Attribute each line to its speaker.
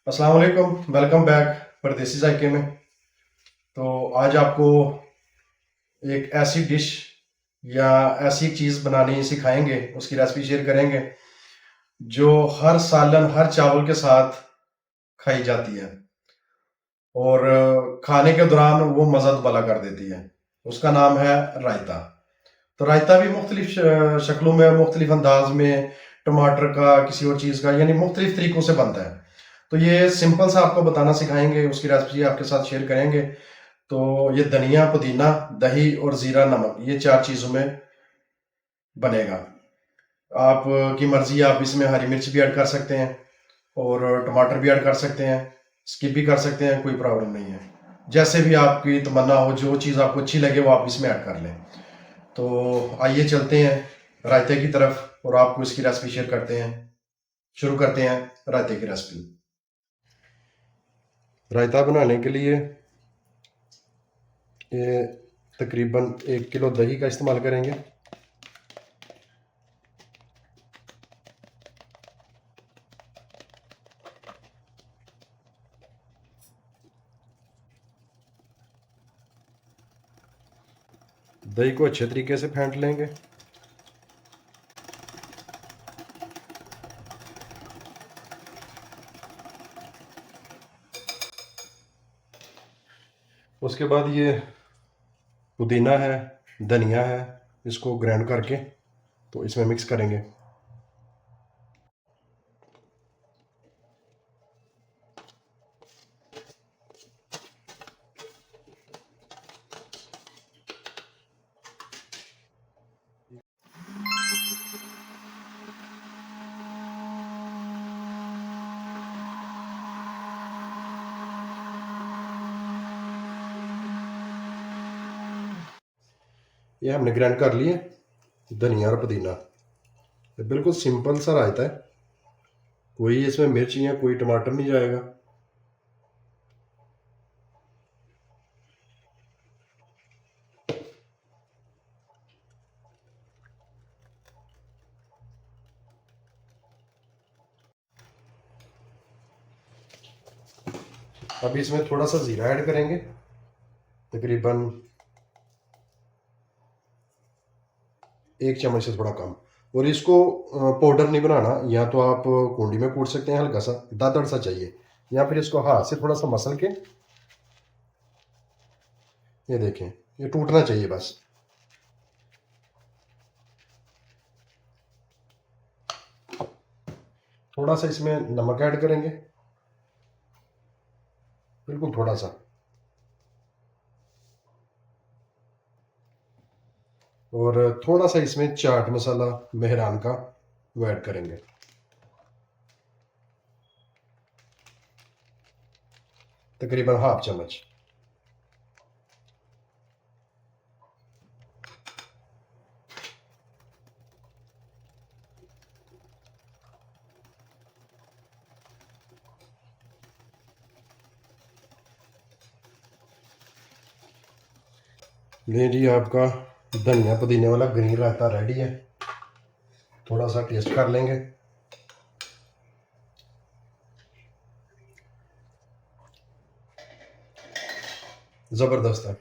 Speaker 1: अस्सलाम वालेकुम, welcome back परदेसी जायके में। तो आज आपको एक ऐसी डिश या ऐसी चीज़ बनानी सिखाएंगे, उसकी रेसिपी शेयर करेंगे जो हर सालन हर चावल के साथ खाई जाती है और खाने के दौरान वो मज़ा दुबाला कर देती है। उसका नाम है रायता। तो रायता भी मुख्तलिफ शक्लों में, मुख्तलिफ अंदाज में, टमाटर का, किसी और चीज़ का, यानी मुख्तलिफ तरीकों से बनता है। तो ये सिंपल सा आपको बताना सिखाएंगे, उसकी रेसिपी आपके साथ शेयर करेंगे। तो ये धनिया, पुदीना, दही और ज़ीरा नमक, ये 4 चीज़ों में बनेगा। आपकी मर्ज़ी, आप इसमें हरी मिर्च भी ऐड कर सकते हैं और टमाटर भी ऐड कर सकते हैं, स्किप भी कर सकते हैं, कोई प्रॉब्लम नहीं है। जैसे भी आपकी तमन्ना हो, जो चीज़ आपको अच्छी लगे वो आप इसमें ऐड कर लें। तो आइए चलते हैं रायते की तरफ और आपको इसकी रेसिपी शेयर करते हैं। शुरू करते हैं रायते की रेसिपी। रायता बनाने के लिए ये तकरीबन 1 किलो दही का इस्तेमाल करेंगे। दही को अच्छे तरीके से फेंट लेंगे। उसके बाद ये पुदीना है, धनिया है, इसको ग्राइंड करके तो इसमें मिक्स करेंगे। ये हमने ग्राइंड कर लिए धनिया और पुदीना। ये बिल्कुल सिंपल सा रायता है, कोई इसमें मिर्च या कोई टमाटर नहीं जाएगा। अब इसमें थोड़ा सा ज़ीरा ऐड करेंगे, तकरीबन 1 चम्मच से थोड़ा कम। और इसको पाउडर नहीं बनाना, या तो आप कूंडी में कूट सकते हैं, हल्का सा दादड़ सा चाहिए, या फिर इसको हाथ से थोड़ा सा मसल के, ये देखें, ये टूटना चाहिए बस। थोड़ा सा इसमें नमक ऐड करेंगे, बिल्कुल थोड़ा सा। और थोड़ा सा इसमें चाट मसाला मेहरान का वो ऐड करेंगे, तकरीबन हाफ चम्मच। ले जी, आपका धनिया पुदीने वाला ग्रीन रायता रेडी है। थोड़ा सा टेस्ट कर लेंगे। ज़बरदस्त है।